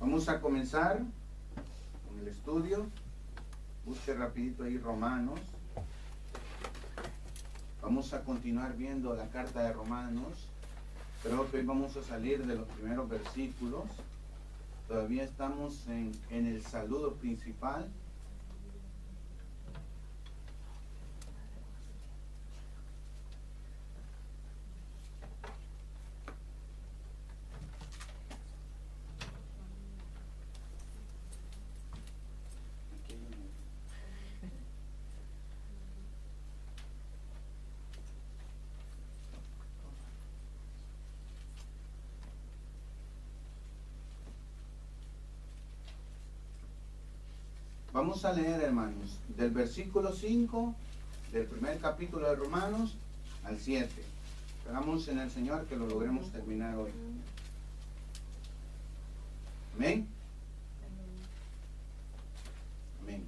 Vamos a comenzar con el estudio. Busque rapidito ahí Romanos. Vamos a continuar viendo la carta de Romanos. Creo que hoy vamos a salir de los primeros versículos. Todavía estamos en el saludo principal. Vamos a leer, hermanos, del versículo 5 del primer capítulo de Romanos al 7. Esperamos en el Señor que lo logremos terminar hoy. Amén. Amén.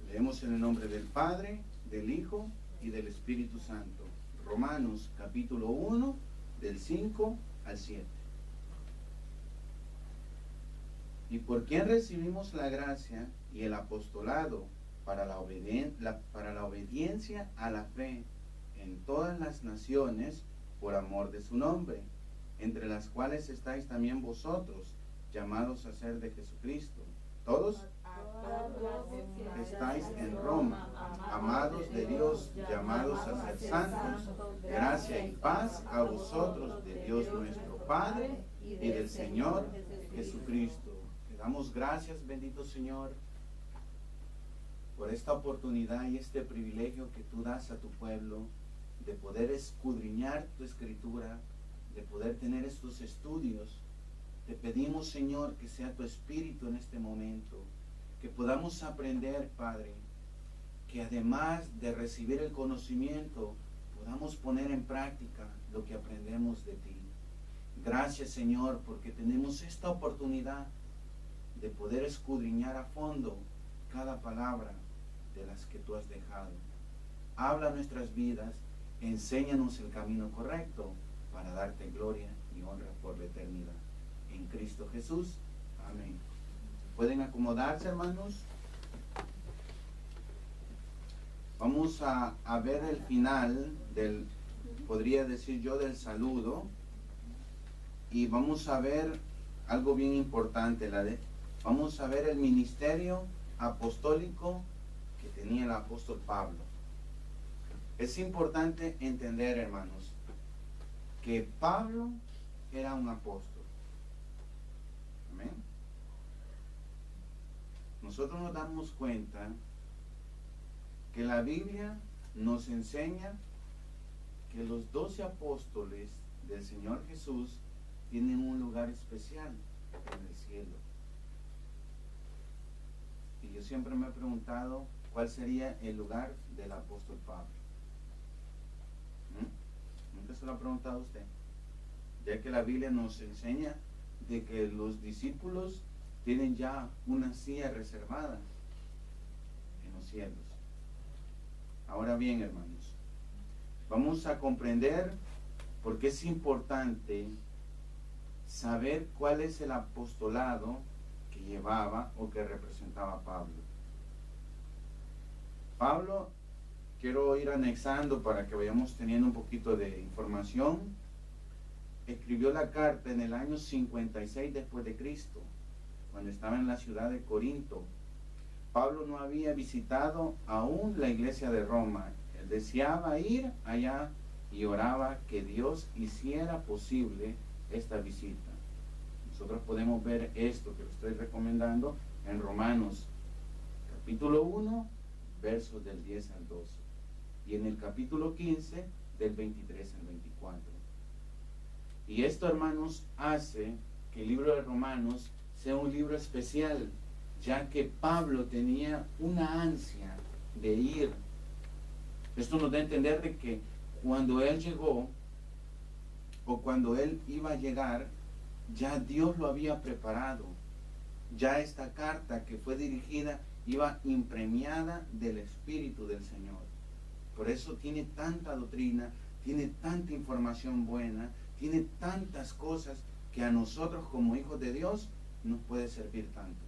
Leemos en el nombre del Padre, del Hijo y del Espíritu Santo. Romanos capítulo 1, del 5 al 7. Y por quien recibimos la gracia y el apostolado para la obediencia a la fe en todas las naciones por amor de su nombre, entre las cuales estáis también vosotros, llamados a ser de Jesucristo. Todos estáis en Roma, amados de Dios, llamados a ser santos. Gracia y paz a vosotros de Dios nuestro Padre y del Señor Jesucristo. Te damos gracias, bendito Señor, por esta oportunidad y este privilegio que tú das a tu pueblo de poder escudriñar tu escritura, de poder tener estos estudios. Te pedimos, Señor, que sea tu espíritu en este momento, que podamos aprender, Padre, que además de recibir el conocimiento, podamos poner en práctica lo que aprendemos de ti. Gracias, Señor, porque tenemos esta oportunidad de poder escudriñar a fondo cada palabra de las que tú has dejado. Habla nuestras vidas, enséñanos el camino correcto para darte gloria y honra por la eternidad. En Cristo Jesús. Amén. ¿Pueden acomodarse, hermanos? Vamos a ver el final del, podría decir yo, del saludo. Y vamos a ver algo bien importante, vamos a ver el ministerio apostólico que tenía el apóstol Pablo. Es importante entender, hermanos, que Pablo era un apóstol. Amén. Nosotros nos damos cuenta que la Biblia nos enseña que los 12 apóstoles del Señor Jesús tienen un lugar especial en el cielo. Y yo siempre me he preguntado cuál sería el lugar del apóstol Pablo. ¿Nunca se lo ha preguntado usted? Ya que la Biblia nos enseña de que los discípulos tienen ya una silla reservada en los cielos. Ahora bien, hermanos, vamos a comprender por qué es importante saber cuál es el apostolado que llevaba o que representaba Pablo. Pablo, quiero ir anexando para que vayamos teniendo un poquito de información. Escribió la carta en el año 56 después de Cristo, cuando estaba en la ciudad de Corinto. Pablo no había visitado aún la iglesia de Roma. Él deseaba ir allá y oraba que Dios hiciera posible esta visita. Nosotros podemos ver esto que lo estoy recomendando en Romanos capítulo 1, versos del 10 al 12, y en el capítulo 15 del 23 al 24. Y esto, hermanos, hace que el libro de Romanos sea un libro especial, ya que Pablo tenía una ansia de ir. Esto nos da a entender de que cuando él llegó, o cuando él iba a llegar, ya Dios lo había preparado. Ya esta carta que fue dirigida iba impregnada del Espíritu del Señor. Por eso tiene tanta doctrina, tiene tanta información buena, tiene tantas cosas que a nosotros como hijos de Dios nos puede servir tanto.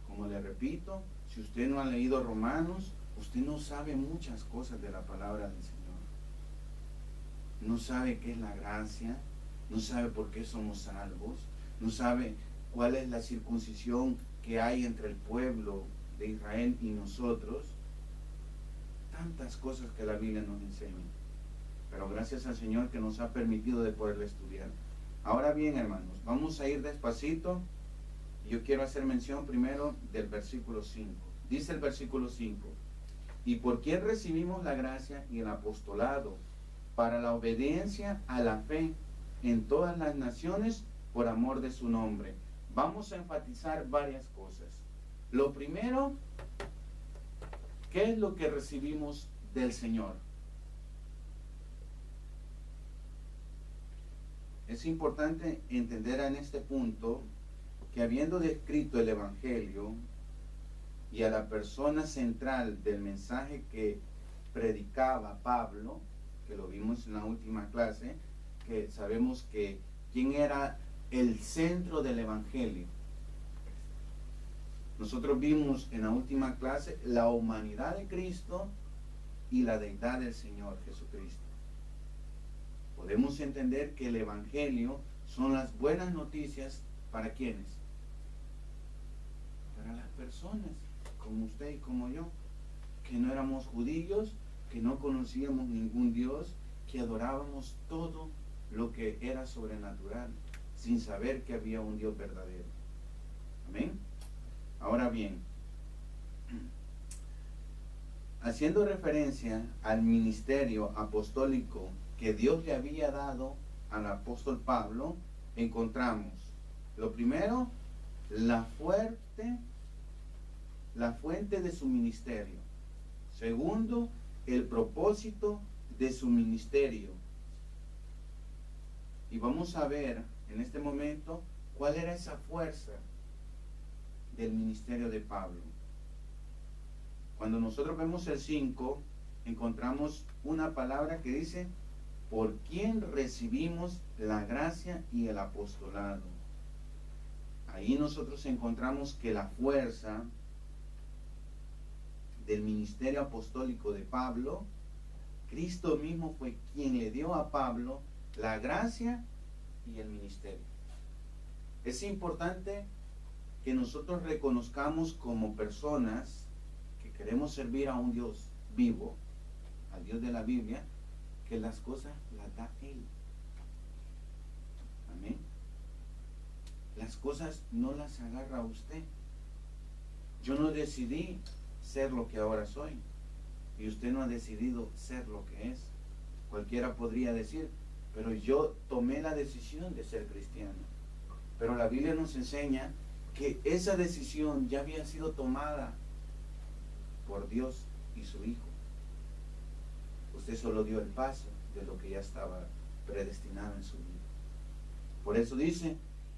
Como le repito, si usted no ha leído Romanos, usted no sabe muchas cosas de la palabra del Señor. No sabe qué es la gracia, no sabe por qué somos salvos, no sabe cuál es la circuncisión que hay entre el pueblo de Israel y nosotros. Tantas cosas que la Biblia nos enseña. Pero gracias al Señor que nos ha permitido de poderla estudiar. Ahora bien, hermanos, vamos a ir despacito. Yo quiero hacer mención primero del versículo 5. Dice el versículo 5: ¿y por qué recibimos la gracia y el apostolado? Para la obediencia a la fe en todas las naciones por amor de su nombre. Vamos a enfatizar varias cosas. Lo primero, ¿qué es lo que recibimos del Señor? Es importante entender en este punto que habiendo descrito el Evangelio y a la persona central del mensaje que predicaba Pablo, que lo vimos en la última clase, que sabemos que quién era el centro del Evangelio. Nosotros vimos en la última clase la humanidad de Cristo y la deidad del Señor Jesucristo. Podemos entender que el Evangelio son las buenas noticias ¿para quiénes? Para las personas como usted y como yo, que no éramos judíos, que no conocíamos ningún Dios, que adorábamos todo lo que era sobrenatural, sin saber que había un Dios verdadero. Amén. Ahora bien, haciendo referencia al ministerio apostólico que Dios le había dado al apóstol Pablo, encontramos, lo primero, la fuente de su ministerio. Segundo, el propósito de su ministerio. Y vamos a ver en este momento cuál era esa fuerza del ministerio de Pablo. Cuando nosotros vemos el 5, encontramos una palabra que dice: por quien recibimos la gracia y el apostolado. Ahí nosotros encontramos que la fuerza del ministerio apostólico de Pablo, Cristo mismo fue quien le dio a Pablo la gracia y el ministerio. Es importante que nosotros reconozcamos como personas que queremos servir a un Dios vivo, al Dios de la Biblia, que las cosas las da Él. Amén. Las cosas no las agarra usted. Yo no decidí ser lo que ahora soy, y usted no ha decidido ser lo que es. Cualquiera podría decir: pero yo tomé la decisión de ser cristiano. Pero la Biblia nos enseña que esa decisión ya había sido tomada por Dios y su Hijo. Usted solo dio el paso de lo que ya estaba predestinado en su vida. Por eso dice: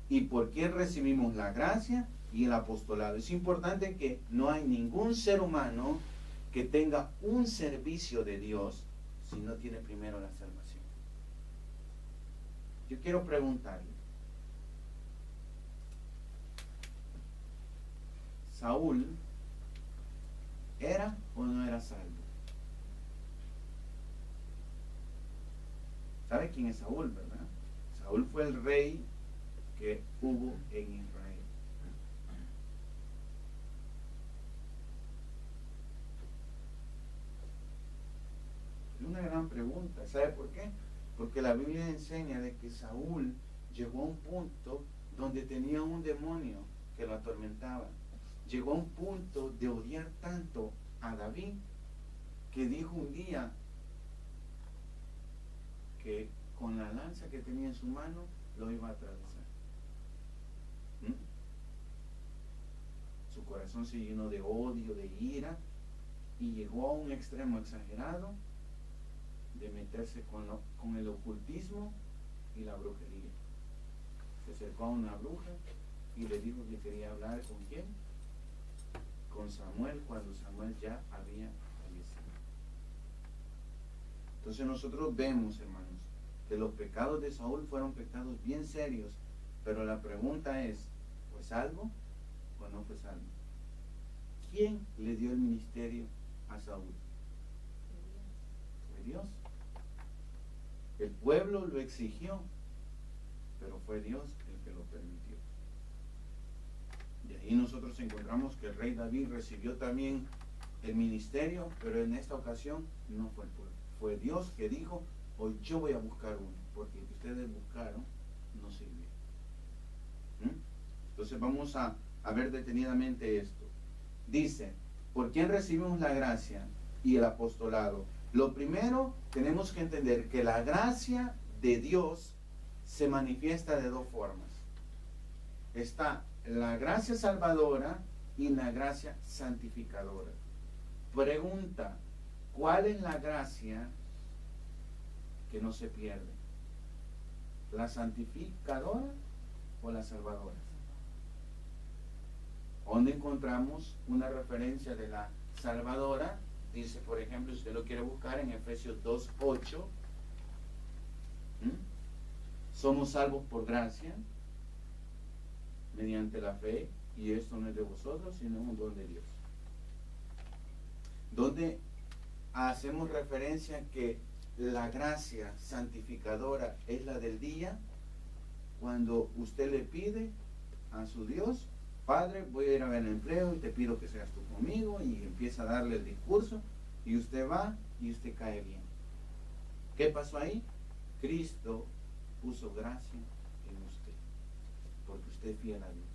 ¿y por qué recibimos la gracia y el apostolado? Es importante que no hay ningún ser humano que tenga un servicio de Dios si no tiene primero la salvación. Yo quiero preguntarle: ¿Saúl era o no era salvo? ¿Sabe quién es Saúl, verdad? Saúl fue el rey que hubo en Israel. Es una gran pregunta. ¿Sabe por qué? Porque la Biblia enseña de que Saúl llegó a un punto donde tenía un demonio que lo atormentaba. Llegó a un punto de odiar tanto a David que dijo un día que con la lanza que tenía en su mano lo iba a atravesar. Su corazón se llenó de odio, de ira, y llegó a un extremo exagerado de meterse con el ocultismo y la brujería. Se acercó a una bruja y le dijo que quería hablar ¿con quién? Con Samuel, cuando Samuel ya había fallecido. Entonces nosotros vemos, hermanos, que los pecados de Saúl fueron pecados bien serios Pero la pregunta es, ¿fue salvo o no fue salvo? ¿Quién le dio el ministerio a Saúl? Fue Dios. El pueblo lo exigió, pero fue Dios el que lo permitió. Y ahí nosotros encontramos que el rey David recibió también el ministerio, pero en esta ocasión no fue el pueblo. Fue Dios que dijo, hoy yo voy a buscar uno, porque el que ustedes buscaron no sirvió. Entonces vamos a ver detenidamente esto. Dice, ¿por quién recibimos la gracia y el apostolado? Lo primero, tenemos que entender que la gracia de Dios se manifiesta de dos formas. Está la gracia salvadora y la gracia santificadora. Pregunta, ¿cuál es la gracia que no se pierde? ¿La santificadora o la salvadora? ¿Dónde encontramos una referencia de la salvadora? Dice, por ejemplo, si usted lo quiere buscar en Efesios 2:8, somos salvos por gracia, mediante la fe, y esto no es de vosotros, sino un don de Dios. Donde hacemos referencia que la gracia santificadora es la del día, cuando usted le pide a su Dios, Padre, voy a ir a ver el empleo y te pido que seas tú conmigo, y empieza a darle el discurso, y usted va y usted cae bien. ¿Qué pasó ahí? Cristo puso gracia en usted, porque usted es fiel a Dios.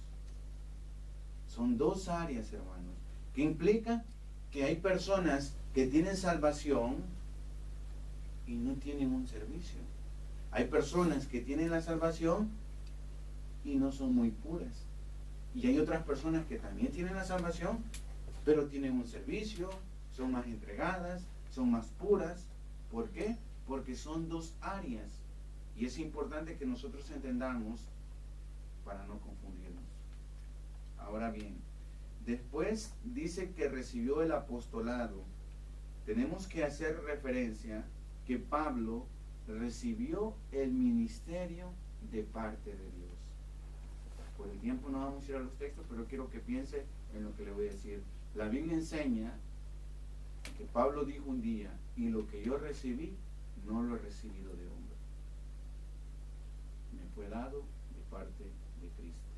Son dos áreas, hermanos, que implica que hay personas que tienen salvación y no tienen un servicio. Hay personas que tienen la salvación y no son muy puras. Y hay otras personas que también tienen la salvación, pero tienen un servicio, son más entregadas, son más puras. ¿Por qué? Porque son dos áreas. Y es importante que nosotros entendamos para no confundirnos. Ahora bien, después dice que recibió el apostolado. Tenemos que hacer referencia que Pablo recibió el ministerio de parte de Dios. Por el tiempo no vamos a ir a los textos, pero quiero que piense en lo que le voy a decir. La Biblia enseña que Pablo dijo un día, y lo que yo recibí, no lo he recibido de hombre. Me fue dado de parte de Cristo.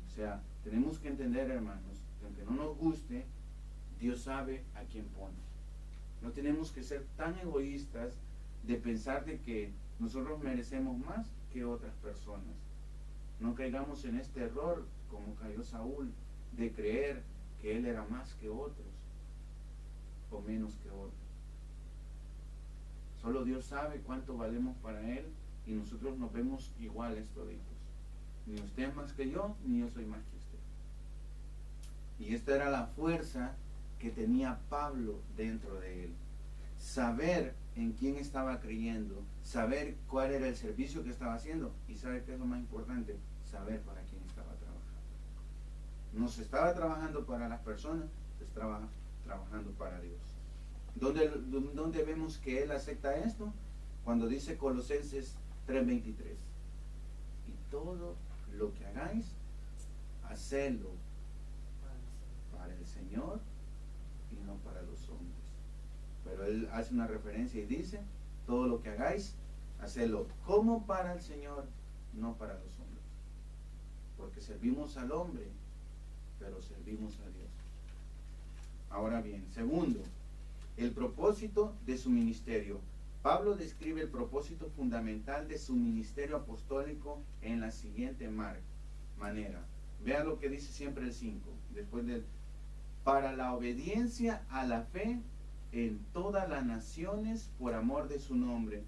O sea, tenemos que entender, hermanos, que aunque no nos guste, Dios sabe a quién pone. No tenemos que ser tan egoístas de pensar de que nosotros merecemos más que otras personas. No caigamos en este error como cayó Saúl, de creer que él era más que otros o menos que otros. Solo Dios sabe cuánto valemos para Él, y nosotros nos vemos iguales toditos. Ni usted es más que yo, ni yo soy más que usted. Y esta era la fuerza que tenía Pablo dentro de él. Saber en quién estaba creyendo, saber cuál era el servicio que estaba haciendo, y saber qué es lo más importante, saber para quién estaba trabajando. No se estaba trabajando para las personas, se estaba trabajando para Dios. ¿Dónde vemos que él acepta esto? Cuando dice Colosenses 3:23, y todo lo que hagáis, hacedlo para el Señor y no para los hombres. Pero él hace una referencia y dice, todo lo que hagáis, hacedlo como para el Señor, no para los hombres. Porque servimos al hombre, pero servimos a Dios. Ahora bien, segundo, el propósito de su ministerio. Pablo describe el propósito fundamental de su ministerio apostólico en la siguiente manera. Vea lo que dice siempre el 5, después del para la obediencia a la fe en todas las naciones por amor de su nombre.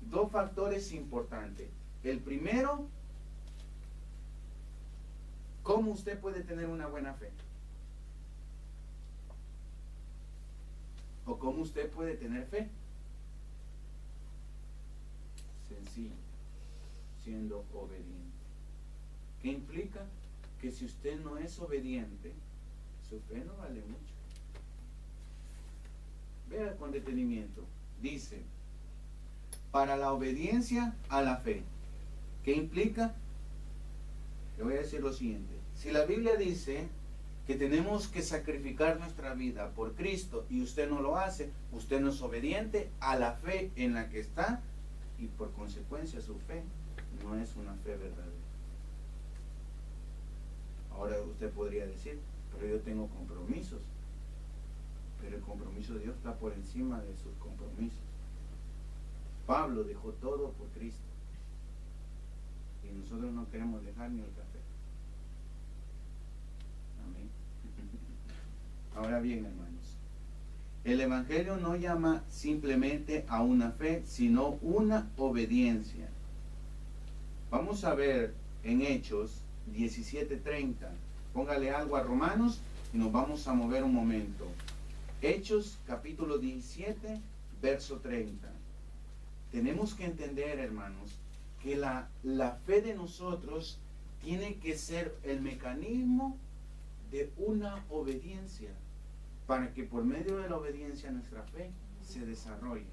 Dos factores importantes. El primero, ¿cómo usted puede tener una buena fe? ¿O cómo usted puede tener fe? Sencillo, siendo obediente. ¿Qué implica? Que si usted no es obediente, su fe no vale mucho. Vea con detenimiento. Dice, para la obediencia a la fe. ¿Qué implica? Le voy a decir lo siguiente. Si la Biblia dice que tenemos que sacrificar nuestra vida por Cristo y usted no lo hace, usted no es obediente a la fe en la que está y por consecuencia su fe no es una fe verdadera. Ahora usted podría decir, pero yo tengo compromisos. Pero el compromiso de Dios está por encima de sus compromisos. Pablo dejó todo por Cristo. Y nosotros no queremos dejar ni el café. Amén. Ahora bien, hermanos, el Evangelio no llama simplemente a una fe, sino una obediencia. Vamos a ver en Hechos 17:30. Póngale algo a Romanos y nos vamos a mover un momento. Hechos capítulo 17, verso 30. Tenemos que entender, hermanos, que la fe de nosotros tiene que ser el mecanismo de una obediencia, para que por medio de la obediencia nuestra fe se desarrolle.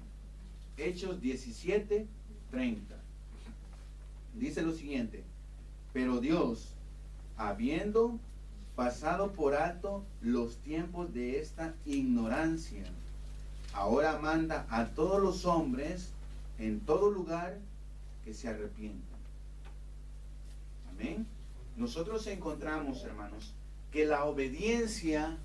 Hechos 17, 30. Dice lo siguiente: pero Dios, habiendo pasado por alto los tiempos de esta ignorancia, ahora manda a todos los hombres en todo lugar que se arrepientan. Amén. Nosotros encontramos, hermanos, que la obediencia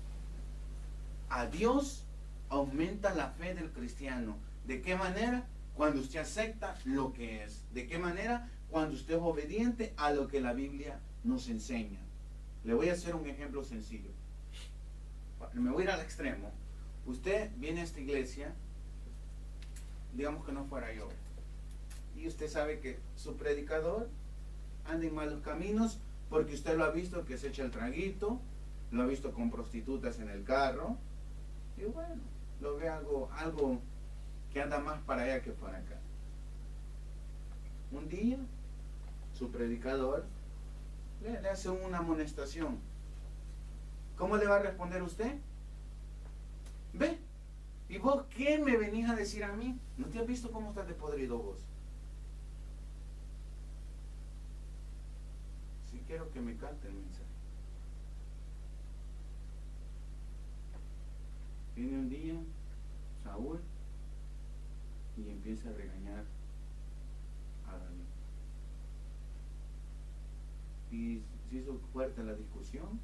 a Dios aumenta la fe del cristiano. ¿De qué manera? Cuando usted acepta lo que es. ¿De qué manera? Cuando usted es obediente a lo que la Biblia nos enseña. Le voy a hacer un ejemplo sencillo. Me voy a ir al extremo. Usted viene a esta iglesia, digamos que no fuera yo, y usted sabe que su predicador anda en malos caminos porque usted lo ha visto que se echa el traguito, lo ha visto con prostitutas en el carro, y bueno, lo ve algo que anda más para allá que para acá. Un día, su predicador le hace una amonestación. ¿Cómo le va a responder usted? Ve, ¿y vos qué me venís a decir a mí? ¿No te has visto cómo estás de podrido vos? Sí, quiero que me capte el mensaje. Viene un día Saúl y empieza a regañar a David. Y se hizo fuerte la discusión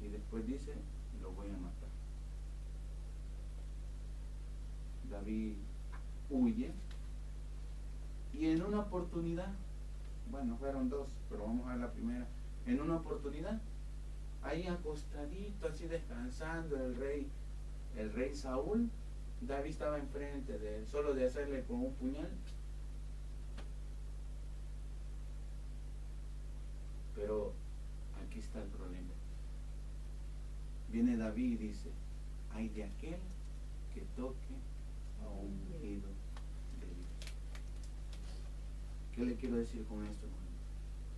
y después dice, lo voy a matar. David huye y en una oportunidad, bueno, fueron dos, pero vamos a ver la primera. En una oportunidad, ahí acostadito, así descansando el rey Saúl, David estaba enfrente de él, solo de hacerle con un puñal. Pero aquí está el problema. Viene David y dice, hay de aquel que toque a un ungido de Dios. ¿Qué le quiero decir con esto, hermano?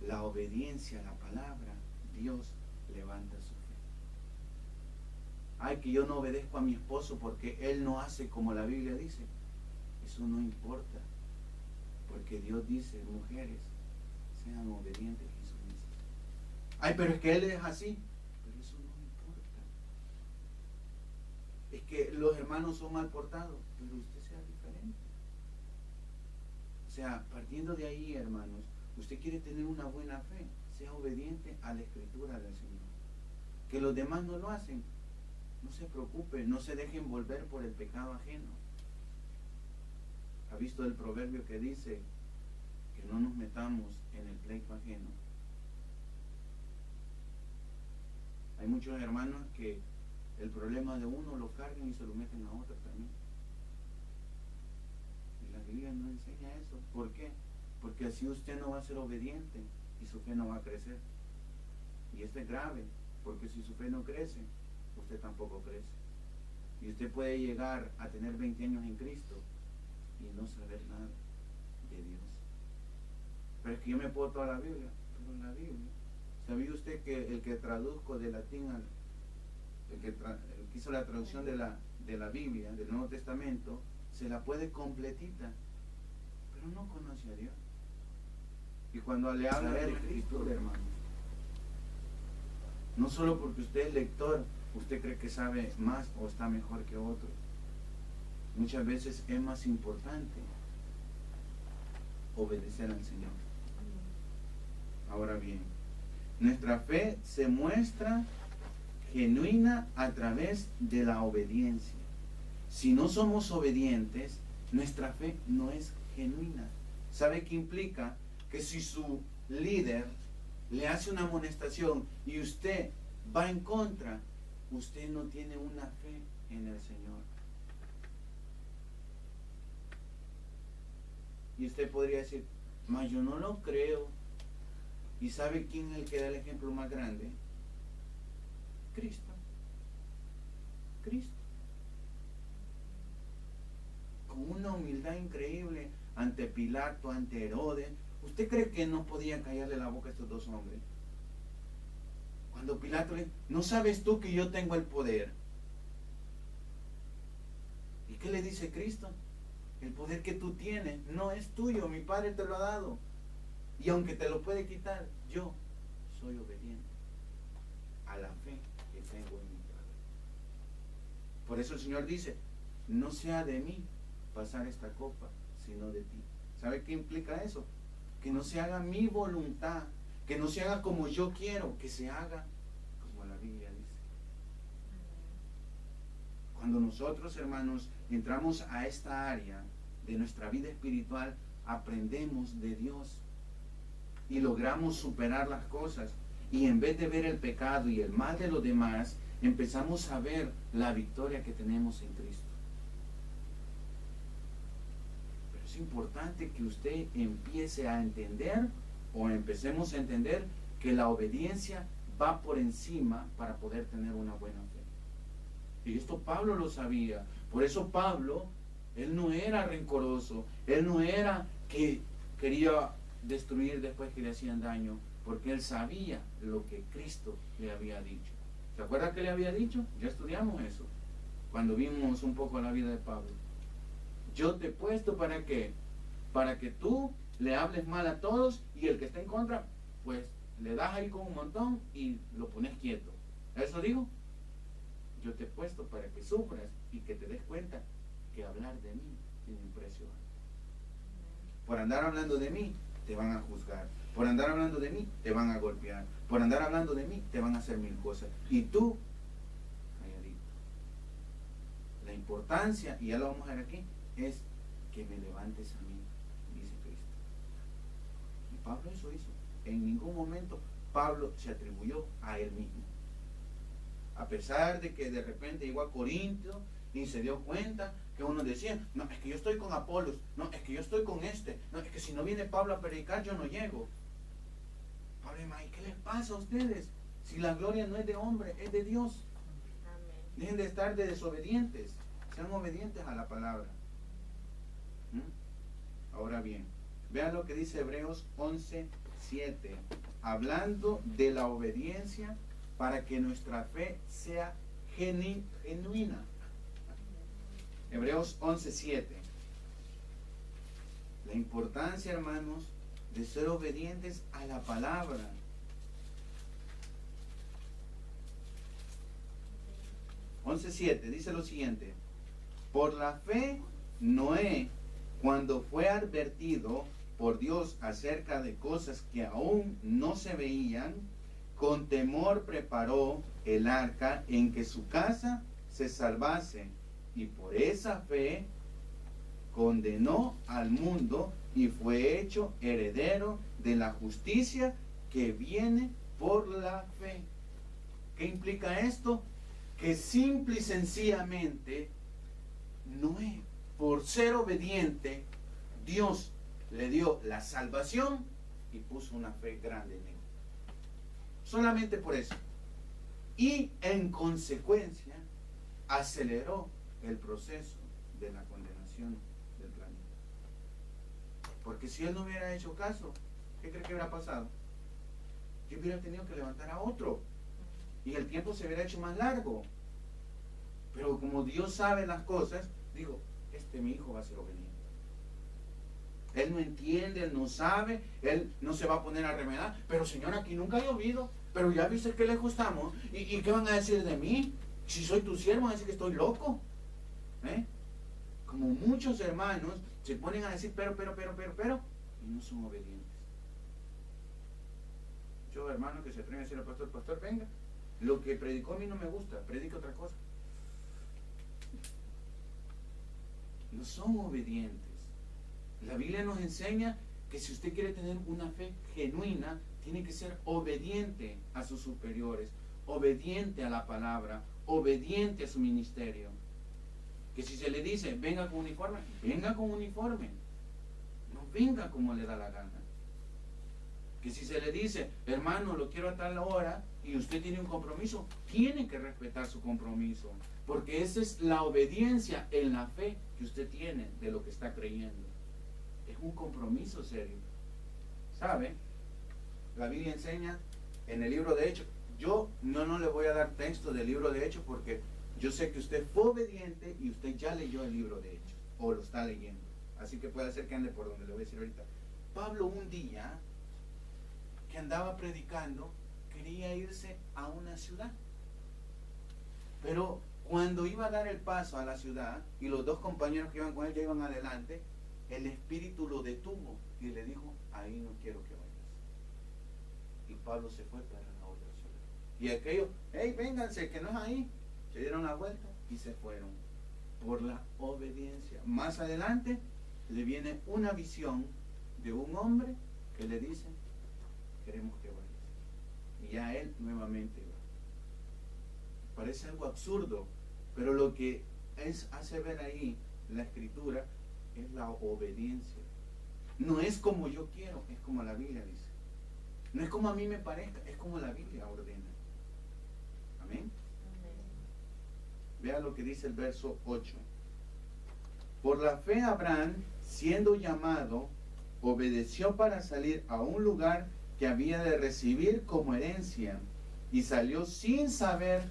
La obediencia a la palabra, Dios levanta su fe. Ay, que yo no obedezco a mi esposo porque él no hace como la Biblia dice. Eso no importa, porque Dios dice, mujeres, sean obedientes y sumisas. Ay, pero es que él es así. Pero eso no importa. Es que los hermanos son mal portados, pero usted sea diferente. O sea, partiendo de ahí, hermanos, usted quiere tener una buena fe, sea obediente a la escritura del Señor. Que los demás no lo hacen, no se preocupe, no se dejen envolver por el pecado ajeno. ¿Ha visto el proverbio que dice que no nos metamos en el pleito ajeno? Hay muchos hermanos que el problema de uno lo cargan y se lo meten a otro también. Y la Biblia no enseña eso. ¿Por qué? Porque así usted no va a ser obediente y su fe no va a crecer. Y esto es grave, porque si su fe no crece, usted tampoco crece. Y usted puede llegar a tener 20 años en Cristo y no saber nada de Dios. Pero es que yo me puedo toda la Biblia. Pero la Biblia, ¿sabía usted que el que traduzco de latín el que hizo la traducción de la Biblia, del Nuevo Testamento, se la puede completita, pero no conoce a Dios? Y cuando le habla de la escritura, hermano, no solo porque usted es lector, usted cree que sabe más o está mejor que otro. Muchas veces es más importante obedecer al Señor. Ahora bien, nuestra fe se muestra genuina a través de la obediencia. Si no somos obedientes, nuestra fe no es genuina. ¿Sabe qué implica? Que si su líder le hace una amonestación y usted va en contra, usted no tiene una fe en el Señor. Y usted podría decir, mas yo no lo creo. ¿Y sabe quién es el que da el ejemplo más grande? Cristo. Cristo. Con una humildad increíble ante Pilato, ante Herodes. ¿Usted cree que no podía callarle la boca a estos dos hombres? Cuando Pilato le dice, ¿no sabes tú que yo tengo el poder? ¿Y qué le dice Cristo? El poder que tú tienes no es tuyo, mi Padre te lo ha dado. Y aunque te lo puede quitar, yo soy obediente a la fe que tengo en mi Padre. Por eso el Señor dice, no sea de mí pasar esta copa, sino de ti. ¿Sabe qué implica eso? Que no se haga mi voluntad, que no se haga como yo quiero, que se haga como la Biblia dice. Cuando nosotros, hermanos, entramos a esta área de nuestra vida espiritual, aprendemos de Dios y logramos superar las cosas. Y en vez de ver el pecado y el mal de los demás, empezamos a ver la victoria que tenemos en Cristo. Pero es importante que usted empiece a entender, o empecemos a entender, que la obediencia va por encima para poder tener una buena fe. Y esto Pablo lo sabía. Por eso Pablo, él no era rencoroso, él no era que quería destruir después que le hacían daño, porque él sabía lo que Cristo le había dicho. ¿Se acuerda que le había dicho? Ya estudiamos eso cuando vimos un poco la vida de Pablo. Yo te he puesto para que tú le hables mal a todos, y el que está en contra, pues le das ahí con un montón y lo pones quieto. ¿Eso digo? Yo te he puesto para que sufras y que te des cuenta que hablar de mí tiene un precio. Por andar hablando de mí, te van a juzgar. Por andar hablando de mí, te van a golpear. Por andar hablando de mí, te van a hacer mil cosas. Y tú, calladito. La importancia, y ya lo vamos a ver aquí, es que me levantes a mí, dice Cristo. Y Pablo eso hizo. En ningún momento Pablo se atribuyó a él mismo. A pesar de que de repente llegó a Corinto y se dio cuenta que uno decía, no, es que yo estoy con Apolos, no, es que yo estoy con este, no, es que si no viene Pablo a predicar yo no llego. Pablo, ¿y qué les pasa a ustedes? Si la gloria no es de hombre, es de Dios. Amén. Dejen de estar de desobedientes, sean obedientes a la palabra. Ahora bien, vean lo que dice Hebreos 11:7, hablando de la obediencia para que nuestra fe sea genuina. Hebreos 11:7. La importancia, hermanos, de ser obedientes a la palabra. Once 7 dice lo siguiente: por la fe, Noé, cuando fue advertido por Dios acerca de cosas que aún no se veían, con temor preparó el arca en que su casa se salvase, y por esa fe condenó al mundo y fue hecho heredero de la justicia que viene por la fe. ¿Qué implica esto? Que simple y sencillamente Noé, por ser obediente, Dios le dio la salvación y puso una fe grande en él. Solamente por eso. Y en consecuencia aceleró el proceso de la condenación del planeta. Porque si él no hubiera hecho caso, ¿qué cree que hubiera pasado? Yo hubiera tenido que levantar a otro y el tiempo se hubiera hecho más largo. Pero como Dios sabe las cosas, dijo, mi hijo va a ser obediente. Él no entiende, él no sabe, él no se va a poner a remedar. Pero Señor, aquí nunca ha llovido. Pero ya viste que lejos estamos. ¿Y qué van a decir de mí? Si soy tu siervo, van a decir que estoy loco. Como muchos hermanos se ponen a decir pero, y no son obedientes. Yo, hermano, que se atreven a decir al pastor, venga, lo que predicó a mí no me gusta, predique otra cosa. No son obedientes. La Biblia nos enseña que si usted quiere tener una fe genuina, tiene que ser obediente a sus superiores, obediente a la palabra, obediente a su ministerio. Que si se le dice, venga con uniforme, venga con uniforme. No venga como le da la gana. Que si se le dice, hermano, lo quiero a tal hora, y usted tiene un compromiso, tiene que respetar su compromiso. Porque esa es la obediencia en la fe que usted tiene de lo que está creyendo. Es un compromiso serio. ¿Sabe? La Biblia enseña en el libro de Hechos. Yo no le voy a dar texto del libro de Hechos porque yo sé que usted fue obediente y usted ya leyó el libro de Hechos o lo está leyendo. Así que puede ser que ande por donde le voy a decir ahorita. Pablo un día que andaba predicando quería irse a una ciudad. Pero cuando iba a dar el paso a la ciudad y los dos compañeros que iban con él ya iban adelante, el Espíritu lo detuvo y le dijo, ahí no quiero que vayas. Y Pablo se fue para la otra ciudad. Y aquellos, hey, vénganse, que no es ahí. Se dieron la vuelta y se fueron por la obediencia. Más adelante le viene una visión de un hombre que le dice, queremos que vayas. Y ya él nuevamente va. Parece algo absurdo, pero lo que hace ver ahí la Escritura es la obediencia. No es como yo quiero, es como la Biblia dice. No es como a mí me parezca, es como la Biblia ordena. Amén. Vea lo que dice el verso 8. Por la fe Abraham, siendo llamado, obedeció para salir a un lugar que había de recibir como herencia, y salió sin saber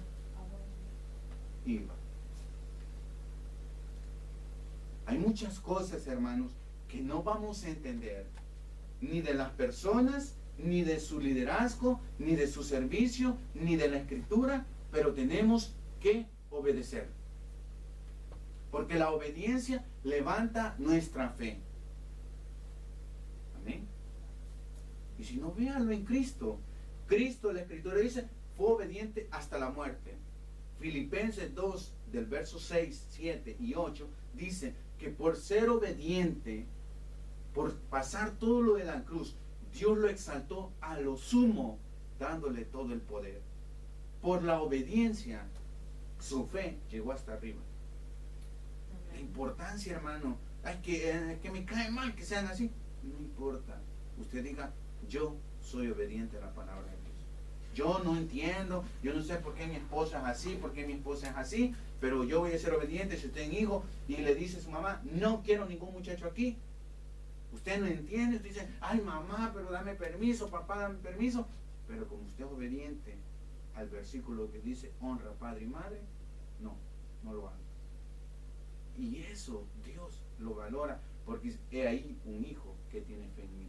iba. Hay muchas cosas, hermanos, que no vamos a entender, ni de las personas, ni de su liderazgo, ni de su servicio, ni de la Escritura, pero tenemos que obedecer. Porque la obediencia levanta nuestra fe. Amén. Y si no, véanlo en Cristo. Cristo, la Escritura dice, fue obediente hasta la muerte. Filipenses 2, del verso 6, 7 y 8, dice que por ser obediente, por pasar todo lo de la cruz, Dios lo exaltó a lo sumo, dándole todo el poder. Por la obediencia, su fe llegó hasta arriba. La importancia, hermano, es que me cae mal que sean así. No importa. Usted diga, yo soy obediente a la palabra de Dios. Yo no entiendo, yo no sé por qué mi esposa es así, por qué mi esposa es así, pero yo voy a ser obediente. Si usted es hijo y le dice a su mamá, no quiero ningún muchacho aquí, usted no entiende, usted dice, ay mamá, pero dame permiso, papá, dame permiso. Pero como usted es obediente al versículo que dice, honra a padre y madre, no lo haga. Y eso Dios lo valora, porque he ahí un hijo que tiene fe en mí,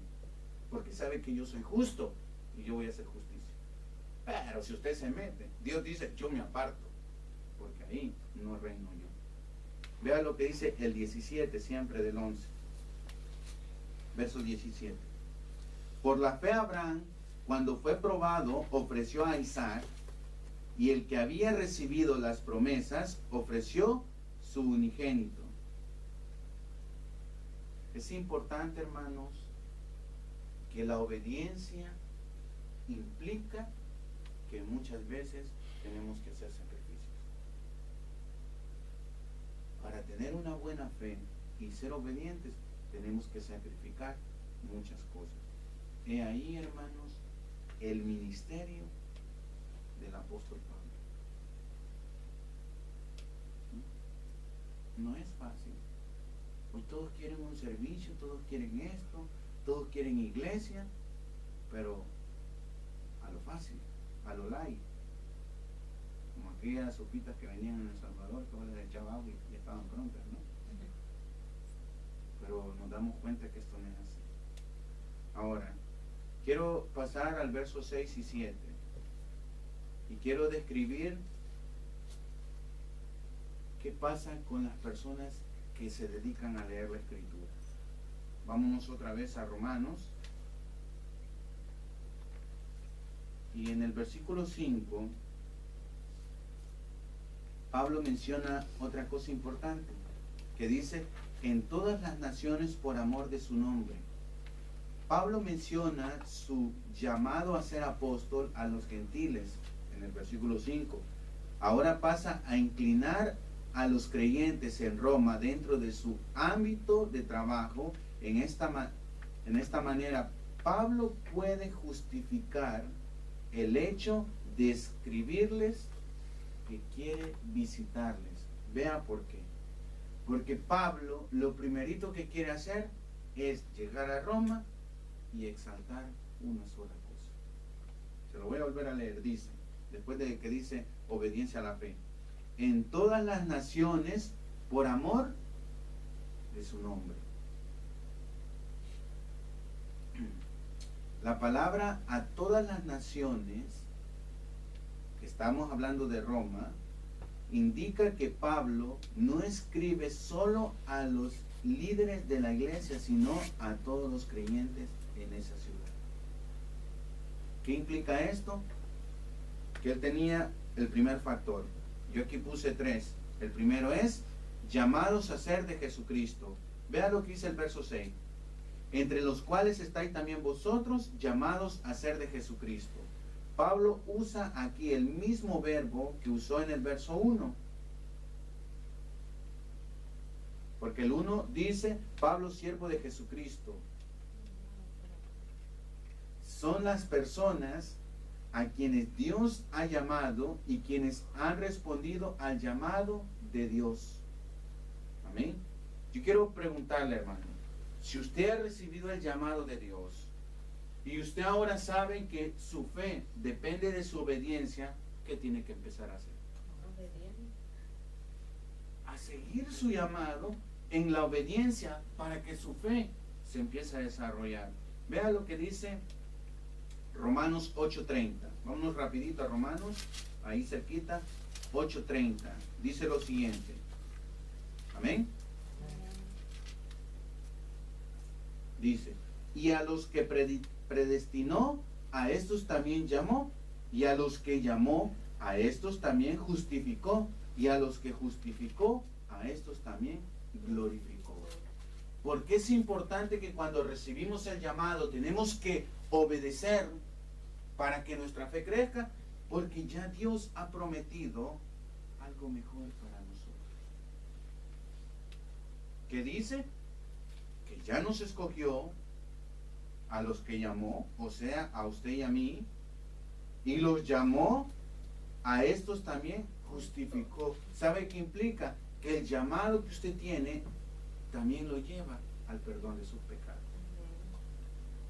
porque sabe que yo soy justo y yo voy a hacer justicia. Pero si usted se mete, Dios dice, yo me aparto, porque ahí no reino yo. Vea lo que dice el 17, siempre del 11. Verso 17. Por la fe Abraham, cuando fue probado, ofreció a Isaac, y el que había recibido las promesas, ofreció su unigénito. Es importante, hermanos, que la obediencia implica que muchas veces tenemos que hacer sacrificios. Para tener una buena fe y ser obedientes, tenemos que sacrificar muchas cosas. He ahí, hermanos, el ministerio del apóstol Pablo. No es fácil. Hoy todos quieren un servicio, todos quieren esto, todos quieren iglesia, pero a lo fácil, a lo light. Como aquellas sopitas que venían en El Salvador, que les echaba agua y estaban prontas, ¿no? Pero nos damos cuenta que esto no es así. Ahora, quiero pasar al verso 6 y 7. Y quiero describir qué pasa con las personas que se dedican a leer la Escritura. Vámonos otra vez a Romanos. Y en el versículo 5, Pablo menciona otra cosa importante, que dice, en todas las naciones por amor de su nombre. Pablo menciona su llamado a ser apóstol a los gentiles, en el versículo 5. Ahora pasa a inclinar a los creyentes en Roma dentro de su ámbito de trabajo. En esta manera, Pablo puede justificar el hecho de escribirles que quiere visitarles. Vea por qué. Porque Pablo lo primerito que quiere hacer es llegar a Roma y exaltar una sola cosa. Se lo voy a volver a leer. Dice, después de que dice obediencia a la fe, en todas las naciones por amor de su nombre. La palabra a todas las naciones, que estamos hablando de Roma, indica que Pablo no escribe solo a los líderes de la iglesia, sino a todos los creyentes en esa ciudad. ¿Qué implica esto? Que él tenía el primer factor. Yo aquí puse 3. El primero es llamados a ser de Jesucristo. Vea lo que dice el verso 6. Entre los cuales estáis también vosotros, llamados a ser de Jesucristo. Pablo usa aquí el mismo verbo que usó en el verso 1. Porque el 1 dice, Pablo, siervo de Jesucristo. Son las personas a quienes Dios ha llamado y quienes han respondido al llamado de Dios. Amén. Yo quiero preguntarle, hermano, si usted ha recibido el llamado de Dios y usted ahora sabe que su fe depende de su obediencia, ¿qué tiene que empezar a hacer? A seguir su llamado en la obediencia para que su fe se empiece a desarrollar. Vea lo que dice Romanos 8:30. Vámonos rapidito a Romanos, ahí cerquita, 8:30. Dice lo siguiente. Amén. Dice, y a los que predestinó, a estos también llamó, y a los que llamó, a estos también justificó, y a los que justificó, a estos también glorificó. ¿Por qué es importante que cuando recibimos el llamado tenemos que obedecer para que nuestra fe crezca? Porque ya Dios ha prometido algo mejor para nosotros. ¿Qué dice? Que ya nos escogió a los que llamó, o sea, a usted y a mí, y los llamó, a estos también justificó. ¿Sabe qué implica? Que el llamado que usted tiene también lo lleva al perdón de sus pecados.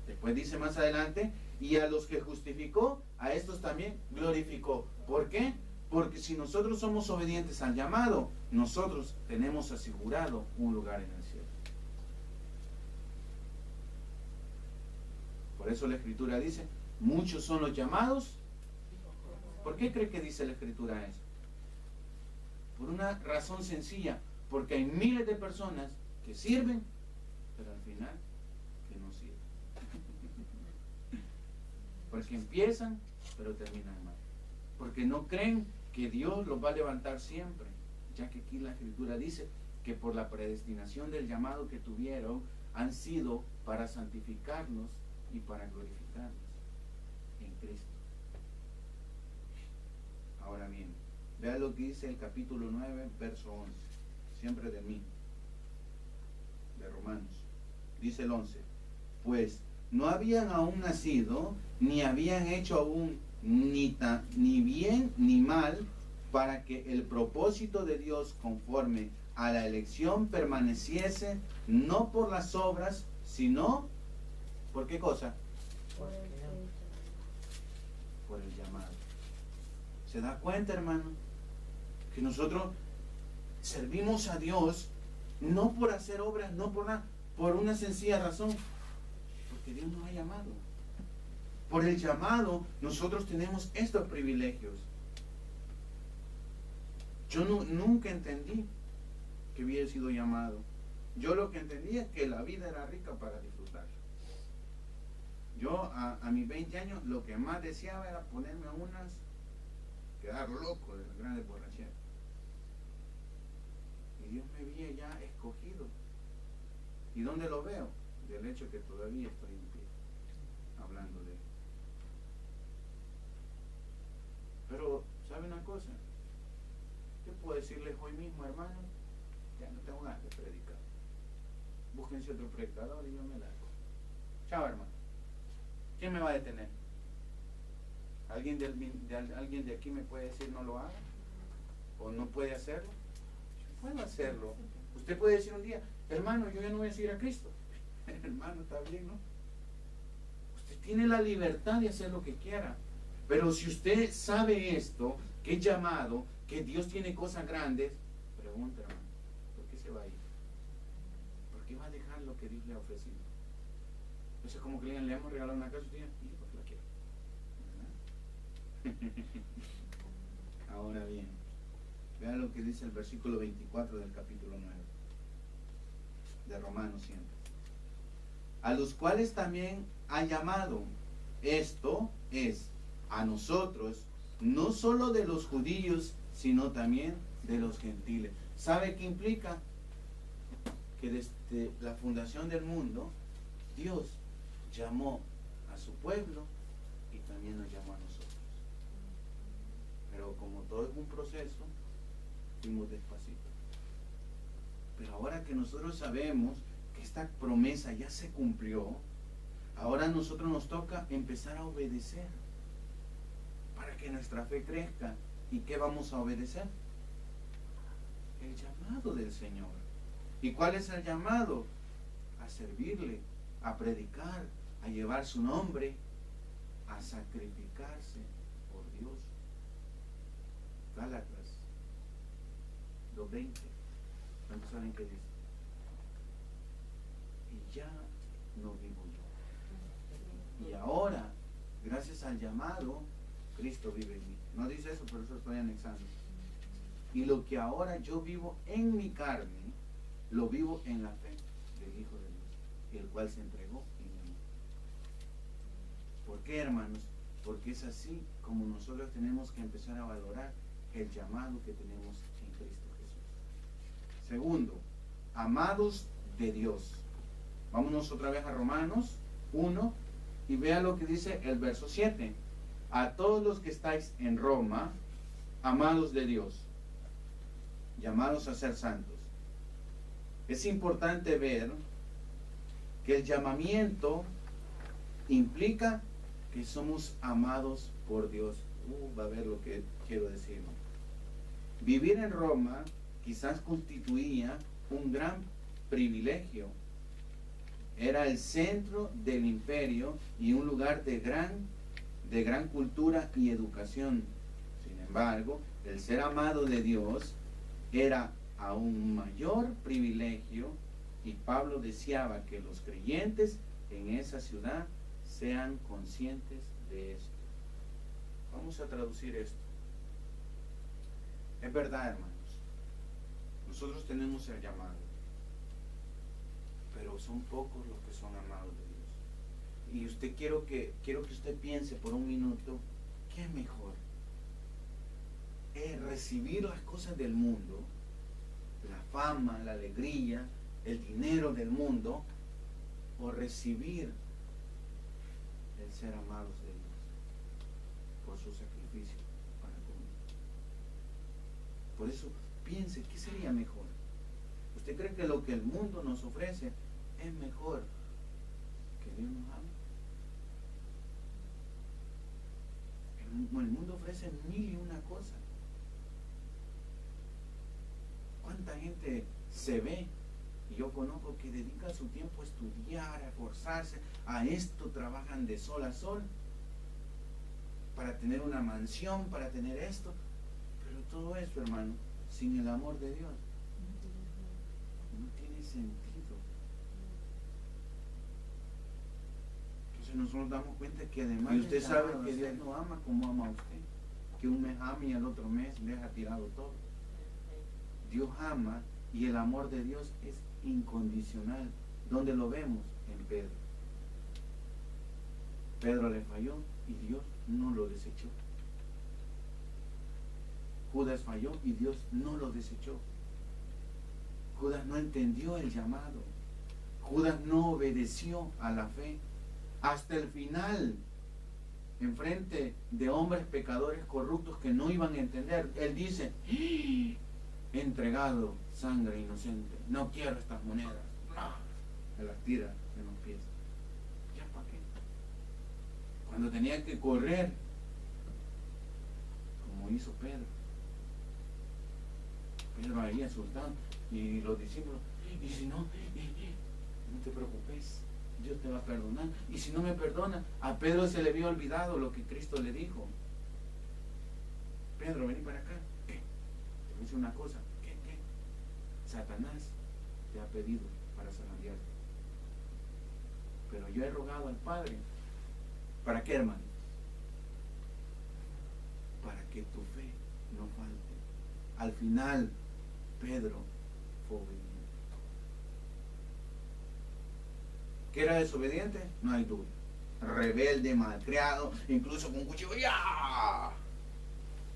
Después dice más adelante, y a los que justificó, a estos también glorificó. ¿Por qué? Porque si nosotros somos obedientes al llamado, nosotros tenemos asegurado un lugar en el cielo. Por eso la Escritura dice, muchos son los llamados. ¿Por qué cree que dice la Escritura eso? Por una razón sencilla, porque hay miles de personas que sirven, pero al final que no sirven. Porque empiezan, pero terminan mal. Porque no creen que Dios los va a levantar siempre, ya que aquí la Escritura dice que por la predestinación del llamado que tuvieron, han sido para santificarnos y para glorificarnos en Cristo. Ahora bien, vea lo que dice el capítulo 9, verso 11, siempre de mí, de Romanos. Dice el 11, pues no habían aún nacido, ni habían hecho aún ni bien ni mal, para que el propósito de Dios conforme a la elección permaneciese, no por las obras, sino, ¿por qué cosa? Por el llamado. ¿Se da cuenta, hermano? Que nosotros servimos a Dios no por hacer obras, no por nada, Por una sencilla razón, porque Dios nos ha llamado. Por el llamado, nosotros tenemos estos privilegios. Yo nunca entendí que había sido llamado. Yo lo que entendí es que la vida era rica para disfrutar. Yo a mis 20 años lo que más deseaba era ponerme unas, quedar loco de las grandes borracheras. Y Dios me había ya escogido. ¿Y dónde lo veo? Del hecho que todavía estoy en pie, hablando de Él. Pero, ¿sabe una cosa? Yo puedo decirles hoy mismo, hermano, ya no tengo ganas de predicar. Búsquense otro predicador y yo me largo. Chao, hermano. ¿Quién me va a detener? ¿Alguien alguien de aquí me puede decir no lo haga? ¿O no puede hacerlo? Yo puedo hacerlo. Usted puede decir un día, hermano, yo ya no voy a seguir a Cristo. Hermano, está bien, ¿no? Usted tiene la libertad de hacer lo que quiera. Pero si usted sabe esto, que es llamado, que Dios tiene cosas grandes, pregunta, hermano, ¿por qué se va a ir? ¿Por qué va a dejar lo que Dios le ha ofrecido? Entonces, como que le hemos regalado una casa y usted dice, ¿y por qué la quiero? Ahora bien, vean lo que dice el versículo 24 del capítulo 9 de Romanos siempre. A los cuales también ha llamado, esto es, a nosotros, no solo de los judíos, sino también de los gentiles. ¿Sabe qué implica? Que desde la fundación del mundo, Dios llamó a su pueblo y también nos llamó a nosotros. Pero como todo es un proceso, fuimos despacito. Pero ahora que nosotros sabemos que esta promesa ya se cumplió, ahora a nosotros nos toca empezar a obedecer para que nuestra fe crezca. ¿Y qué vamos a obedecer? El llamado del Señor. ¿Y cuál es el llamado? A servirle, a predicar, a llevar su nombre, a sacrificarse por Dios. Gálatas 2:20. ¿Cuántos saben qué dice? Y ya no vivo yo. Y ahora, gracias al llamado, Cristo vive en mí. No dice eso, pero eso estoy anexando. Y lo que ahora yo vivo en mi carne, lo vivo en la fe del Hijo de Dios, el cual se entregó y me amó. ¿Por qué, hermanos? Porque es así como nosotros tenemos que empezar a valorar el llamado que tenemos en Cristo Jesús. Segundo, amados de Dios. Vámonos otra vez a Romanos 1 y vea lo que dice el verso 7. A todos los que estáis en Roma, amados de Dios, llamados a ser santos. Es importante ver que el llamamiento implica que somos amados por Dios. Va a ver lo que quiero decir. Vivir en Roma quizás constituía un gran privilegio. Era el centro del imperio y un lugar de gran cultura y educación. Sin embargo, el ser amado de Dios era aún mayor privilegio y Pablo deseaba que los creyentes en esa ciudad sean conscientes de esto. Vamos a traducir esto. Es verdad, hermanos, nosotros tenemos el llamado, pero son pocos los que son amados de Dios. Y quiero que usted piense por un minuto, ¿qué es mejor? ¿Es recibir las cosas del mundo, la fama, la alegría, el dinero del mundo, o recibir el ser amados de Dios por su sacrificio para conmigo? Por eso piense, ¿qué sería mejor? ¿Usted cree que lo que el mundo nos ofrece es mejor que Dios nos ama? El mundo ofrece mil y una cosas. ¿Cuánta gente se ve? Y yo conozco que dedica su tiempo a estudiar, a esforzarse, a esto, trabajan de sol a sol para tener una mansión, para tener esto. Pero todo eso, hermano, sin el amor de Dios, no tiene sentido. Entonces nosotros nos damos cuenta que además... Y usted sabe que Dios no ama como ama a usted. Que un mes ama y el otro mes deja tirado todo. Dios ama y el amor de Dios es incondicional. ¿Dónde lo vemos? En Pedro. Pedro le falló y Dios no lo desechó. Judas falló y Dios no lo desechó. Judas no entendió el llamado. Judas no obedeció a la fe. Hasta el final, en frente de hombres pecadores corruptos que no iban a entender, él dice: he entregado sangre inocente, no quiero estas monedas. Se las tira en los pies. ¿Ya para qué? Cuando tenía que correr, como hizo Pedro. Pedro ahí asustado, y los discípulos: y si no, no te preocupes, Dios te va a perdonar. Y si no me perdona, a Pedro se le había olvidado lo que Cristo le dijo. Pedro, vení para acá. ¿Qué? Te voy a decir una cosa. ¿Qué? Satanás te ha pedido para zarandearte. Pero yo he rogado al Padre. ¿Para qué, hermano? Para que tu fe no falte. Al final, Pedro fue obediente. ¿Que era desobediente? No hay duda. Rebelde, malcriado, incluso con un cuchillo. ¡Ya!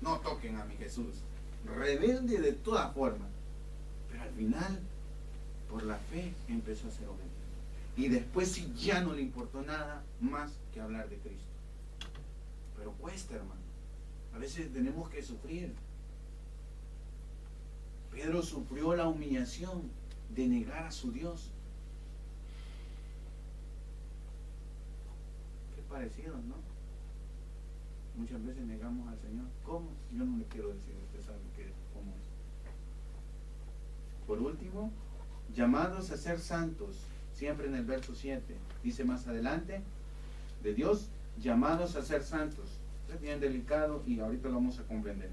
No toquen a mi Jesús. Rebelde de todas formas. Pero al final, por la fe, empezó a ser obediente. Y después sí ya no le importó nada más que hablar de Cristo. Pero cuesta, hermano. A veces tenemos que sufrir. Pedro sufrió la humillación de negar a su Dios. Qué parecido, ¿no? Muchas veces negamos al Señor. ¿Cómo? Yo no le quiero decir, usted sabe cómo es. Por último, llamados a ser santos, siempre en el verso 7, dice más adelante, de Dios, llamados a ser santos. Es bien delicado y ahorita lo vamos a comprender.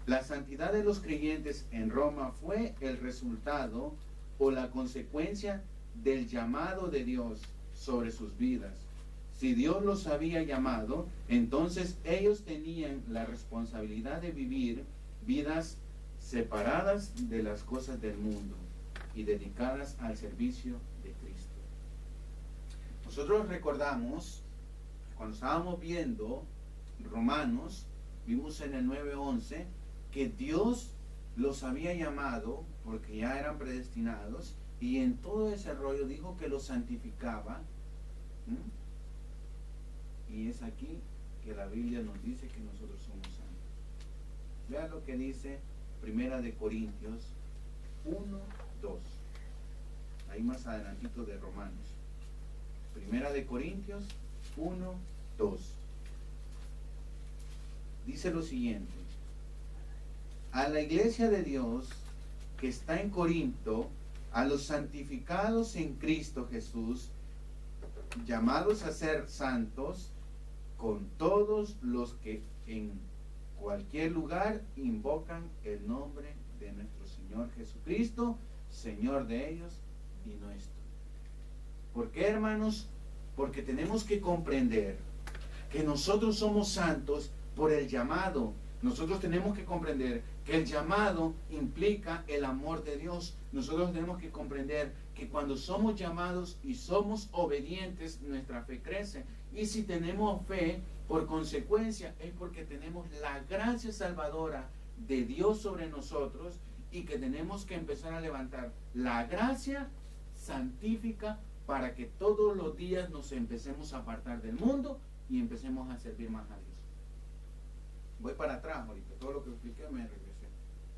La santidad de los creyentes en Roma fue el resultado o la consecuencia del llamado de Dios sobre sus vidas. Si Dios los había llamado, entonces ellos tenían la responsabilidad de vivir vidas separadas de las cosas del mundo y dedicadas al servicio de Cristo. Nosotros recordamos, cuando estábamos viendo Romanos, vimos en el 9:11 que Dios los había llamado porque ya eran predestinados, y en todo ese rollo dijo que los santificaba. Y es aquí que la Biblia nos dice que nosotros somos santos. Vea lo que dice Primera de Corintios 1:2. Ahí más adelantito de Romanos. Primera de Corintios 1:2. Dice lo siguiente: a la iglesia de Dios que está en Corinto, a los santificados en Cristo Jesús, llamados a ser santos, con todos los que en cualquier lugar invocan el nombre de nuestro Señor Jesucristo, Señor de ellos y nuestro. ¿Por qué, hermanos? Porque tenemos que comprender que nosotros somos santos por el llamado. Nosotros tenemos que comprender que el llamado implica el amor de Dios. Nosotros tenemos que comprender que cuando somos llamados y somos obedientes, nuestra fe crece. Y si tenemos fe, por consecuencia, es porque tenemos la gracia salvadora de Dios sobre nosotros, y que tenemos que empezar a levantar la gracia santífica para que todos los días nos empecemos a apartar del mundo y empecemos a servir más a Dios. Voy para atrás ahorita, todo lo que expliqué me regresé.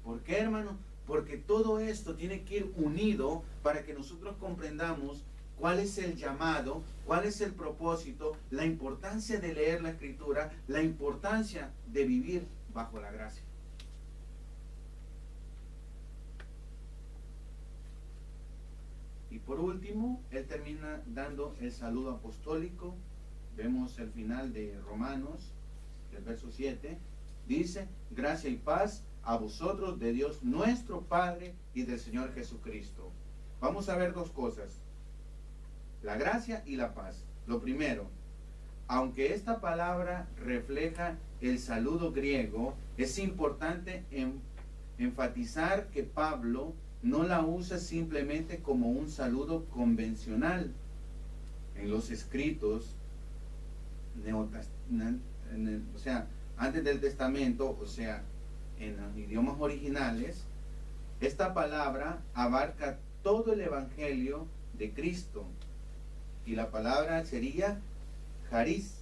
¿Por qué, hermano? Porque todo esto tiene que ir unido para que nosotros comprendamos cuál es el llamado, cuál es el propósito, la importancia de leer la Escritura, la importancia de vivir bajo la gracia. Y por último, él termina dando el saludo apostólico. Vemos el final de Romanos, el verso 7. Dice: gracia y paz a vosotros de Dios nuestro Padre y del Señor Jesucristo. Vamos a ver dos cosas: la gracia y la paz. Lo primero, aunque esta palabra refleja el saludo griego, es importante enfatizar que Pablo no la usa simplemente como un saludo convencional. En los escritos, o sea, antes del Testamento, o sea, en los idiomas originales, esta palabra abarca todo el Evangelio de Cristo. Y la palabra sería charis,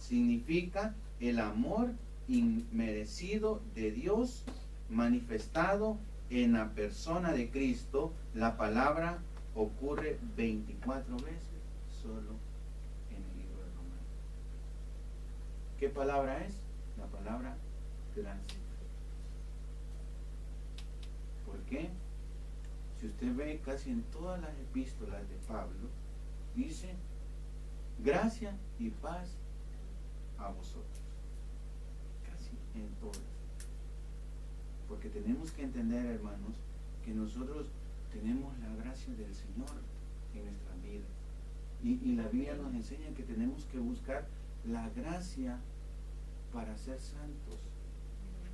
significa el amor inmerecido de Dios manifestado en la persona de Cristo. La palabra ocurre 24 veces solo en el libro de Romanos. ¿Qué palabra es? La palabra gracia. ¿Por qué? Si usted ve casi en todas las epístolas de Pablo, dice gracia y paz a vosotros. Casi en todas. Porque tenemos que entender, hermanos, que nosotros tenemos la gracia del Señor en nuestras vidas. Y la Biblia nos enseña que tenemos que buscar la gracia para ser santos,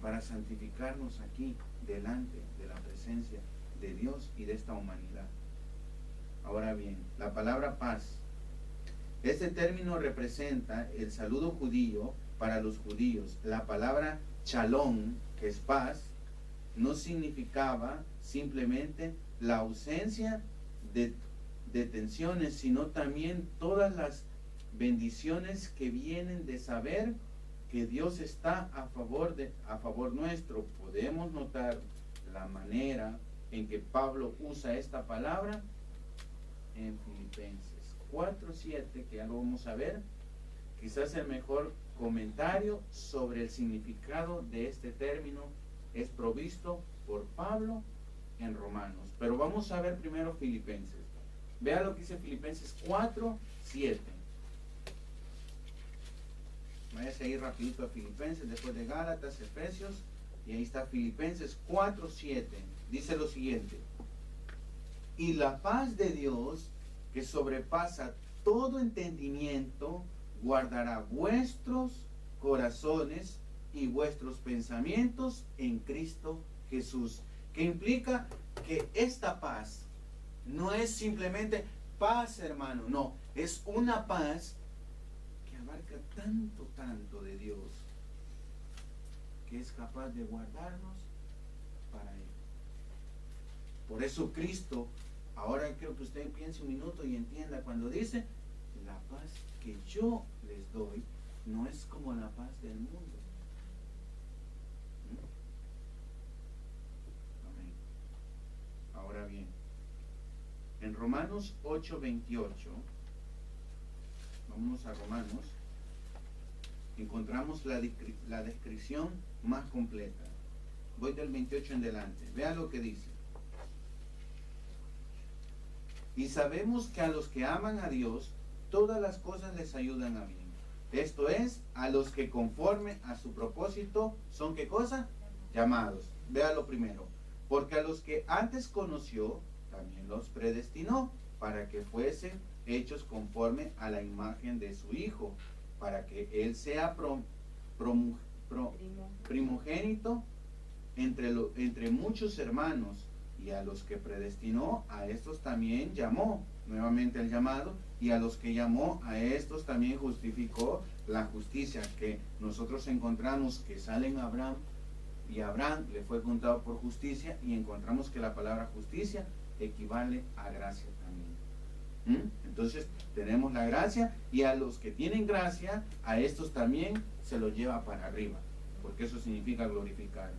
para santificarnos aquí, delante de la presencia de Dios y de esta humanidad. Ahora bien, la palabra paz. Este término representa el saludo judío para los judíos. La palabra shalom, que es paz, no significaba simplemente la ausencia de tensiones, sino también todas las bendiciones que vienen de saber que Dios está a favor nuestro. Podemos notar la manera en que Pablo usa esta palabra en Filipenses 4:7, que ya lo vamos a ver. Quizás el mejor comentario sobre el significado de este término es provisto por Pablo en Romanos. Pero vamos a ver primero Filipenses. Vea lo que dice Filipenses 4:7. Vaya a seguir rapidito a Filipenses, después de Gálatas, Efesios, y ahí está Filipenses 4:7. Dice lo siguiente: y la paz de Dios, que sobrepasa todo entendimiento, guardará vuestros corazones y vuestros pensamientos en Cristo Jesús. Que implica que esta paz no es simplemente paz, hermano, no, es una paz que abarca tanto de Dios, que es capaz de guardarnos para Él. Por eso Cristo, ahora quiero que usted piense un minuto y entienda cuando dice: la paz que yo les doy no es como la paz del mundo. Amén. Ahora bien, en Romanos 8:28, vámonos a Romanos, encontramos la descripción más completa. Voy del 28 en adelante. Vea lo que dice: y sabemos que a los que aman a Dios, todas las cosas les ayudan a bien. Esto es, a los que conforme a su propósito son, ¿qué cosa? Llamados. Vea lo primero: porque a los que antes conoció, también los predestinó, para que fuesen hechos conforme a la imagen de su Hijo, para que Él sea primogénito entre muchos hermanos. Y a los que predestinó, a estos también llamó. Nuevamente el llamado. Y a los que llamó, a estos también justificó. La justicia que nosotros encontramos que sale en Abraham, y Abraham le fue contado por justicia, y encontramos que la palabra justicia equivale a gracia también. Entonces tenemos la gracia, y a los que tienen gracia, a estos también se los lleva para arriba, porque eso significa glorificar.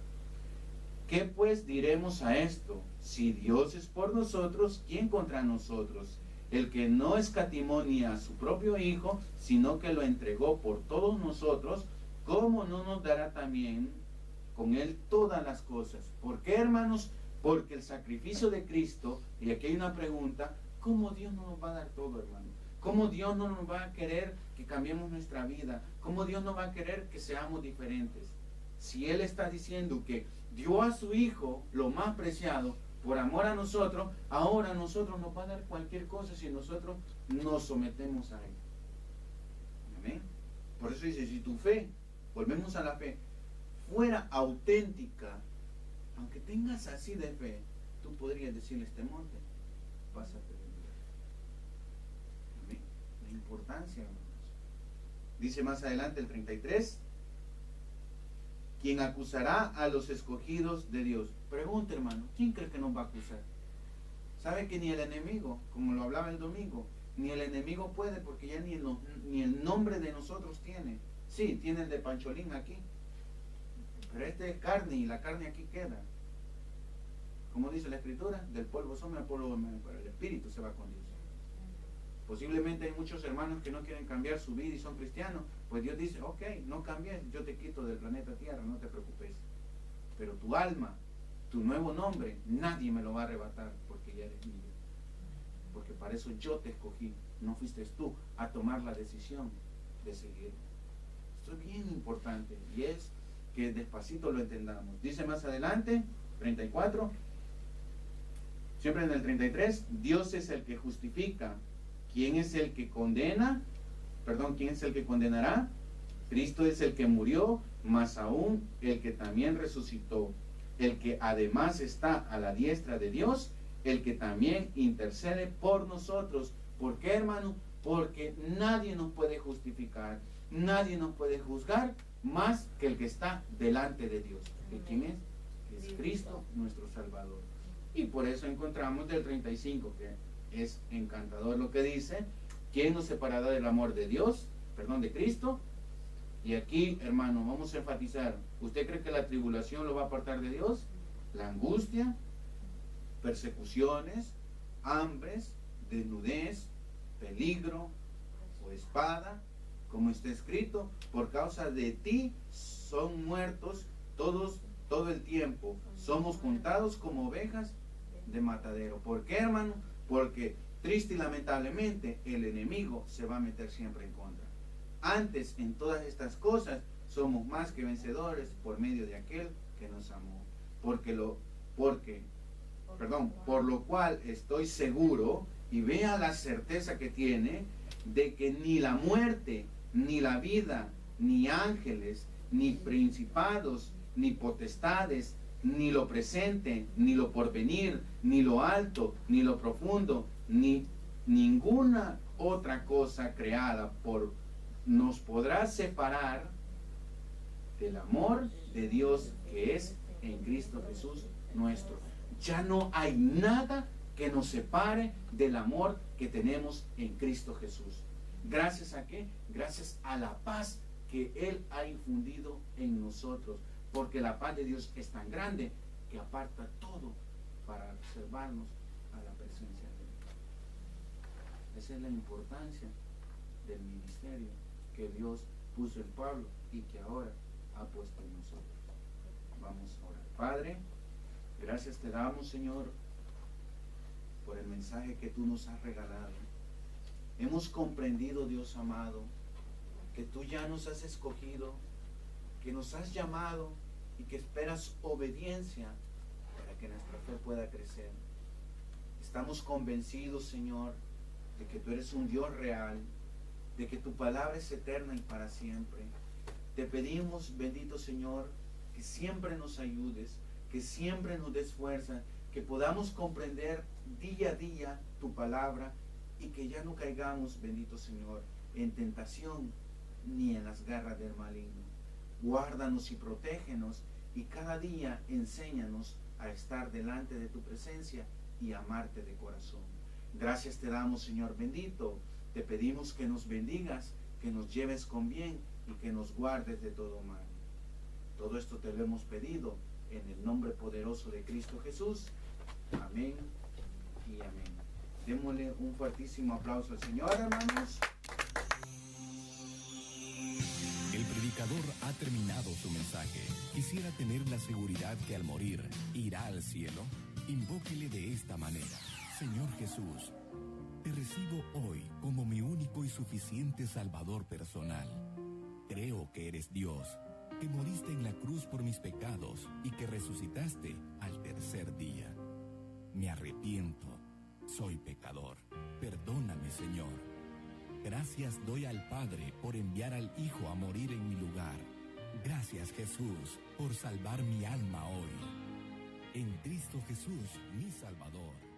¿Qué pues diremos a esto? Si Dios es por nosotros, ¿quién contra nosotros? El que no escatimó ni a su propio Hijo, sino que lo entregó por todos nosotros, ¿cómo no nos dará también con Él todas las cosas? ¿Por qué, hermanos? Porque el sacrificio de Cristo, y aquí hay una pregunta: ¿cómo Dios no nos va a dar todo, hermano? ¿Cómo Dios no nos va a querer que cambiemos nuestra vida? ¿Cómo Dios no va a querer que seamos diferentes? Si Él está diciendo que dio a su Hijo lo más preciado por amor a nosotros, ahora a nosotros nos va a dar cualquier cosa si nosotros nos sometemos a Él. Amén. Por eso dice, si tu fe, volvemos a la fe, fuera auténtica, aunque tengas así de fe, tú podrías decirle a este monte, pásate de lugar. Amén. La importancia, hermanos. Dice más adelante el 33, ¿quién acusará a los escogidos de Dios? Pregunta, hermano, ¿quién cree que nos va a acusar? ¿Sabe que ni el enemigo, como lo hablaba el domingo, ni el enemigo puede, porque ya ni el nombre de nosotros tiene? Sí, tiene el de Pancholín aquí, pero este es carne y la carne aquí queda. Como dice la Escritura, del polvo somos, al polvo vamos, pero el espíritu se va con Dios. Posiblemente hay muchos hermanos que no quieren cambiar su vida y son cristianos, pues Dios dice, ok, no cambies, yo te quito del planeta Tierra, no te preocupes. Pero tu alma, tu nuevo nombre, nadie me lo va a arrebatar porque ya eres mío. Porque para eso yo te escogí, no fuiste tú a tomar la decisión de seguirme. Esto es bien importante y es que despacito lo entendamos. Dice más adelante, 34, siempre en el 33, Dios es el que justifica. ¿Quién es el que condena? ¿Quién es el que condenará? Cristo es el que murió, más aún el que también resucitó, el que además está a la diestra de Dios, el que también intercede por nosotros. ¿Por qué, hermano? Porque nadie nos puede justificar, nadie nos puede juzgar más que el que está delante de Dios. ¿Y quién es? Es Cristo, nuestro Salvador. Y por eso encontramos del 35, que es encantador lo que dice, ¿quién nos separará del amor de Dios? De Cristo. Y aquí, hermano, vamos a enfatizar, ¿usted cree que la tribulación lo va a apartar de Dios? La angustia, persecuciones, hambres, desnudez, peligro o espada, como está escrito, por causa de ti son muertos todos, todo el tiempo, somos contados como ovejas de matadero. ¿Por qué, hermano? Porque triste y lamentablemente el enemigo se va a meter siempre en contra. Antes, en todas estas cosas, somos más que vencedores por medio de aquel que nos amó. Por lo cual estoy seguro, y vea la certeza que tiene, de que ni la muerte, ni la vida, ni ángeles, ni principados, ni potestades, ni lo presente, ni lo porvenir, ni lo alto, ni lo profundo, ni ninguna otra cosa creada nos podrá separar del amor de Dios que es en Cristo Jesús nuestro. Ya no hay nada que nos separe del amor que tenemos en Cristo Jesús. ¿Gracias a qué? Gracias a la paz que Él ha infundido en nosotros. Porque la paz de Dios es tan grande que aparta todo para reservarnos a la presencia de Dios. Esa es la importancia del ministerio que Dios puso en Pablo y que ahora ha puesto en nosotros. Vamos a orar. Padre, gracias te damos, Señor, por el mensaje que tú nos has regalado. Hemos comprendido, Dios amado, que tú ya nos has escogido, que nos has llamado y que esperas obediencia para que nuestra fe pueda crecer. Estamos convencidos, Señor, de que tú eres un Dios real, de que tu palabra es eterna y para siempre. Te pedimos, bendito Señor, que siempre nos ayudes, que siempre nos des fuerza, que podamos comprender día a día tu palabra y que ya no caigamos, bendito Señor, en tentación ni en las garras del maligno. Guárdanos y protégenos y cada día enséñanos a estar delante de tu presencia y amarte de corazón. Gracias te damos, Señor bendito. Te pedimos que nos bendigas, que nos lleves con bien y que nos guardes de todo mal. Todo esto te lo hemos pedido en el nombre poderoso de Cristo Jesús. Amén y amén. Démosle un fuertísimo aplauso al Señor, hermanos. El predicador ha terminado su mensaje. Quisiera tener la seguridad que al morir irá al cielo. Invóquele de esta manera: Señor Jesús, te recibo hoy como mi único y suficiente Salvador personal. Creo que eres Dios, que moriste en la cruz por mis pecados y que resucitaste al tercer día. Me arrepiento, soy pecador. Perdóname, Señor. Gracias doy al Padre por enviar al Hijo a morir en mi lugar. Gracias, Jesús, por salvar mi alma hoy. En Cristo Jesús, mi Salvador.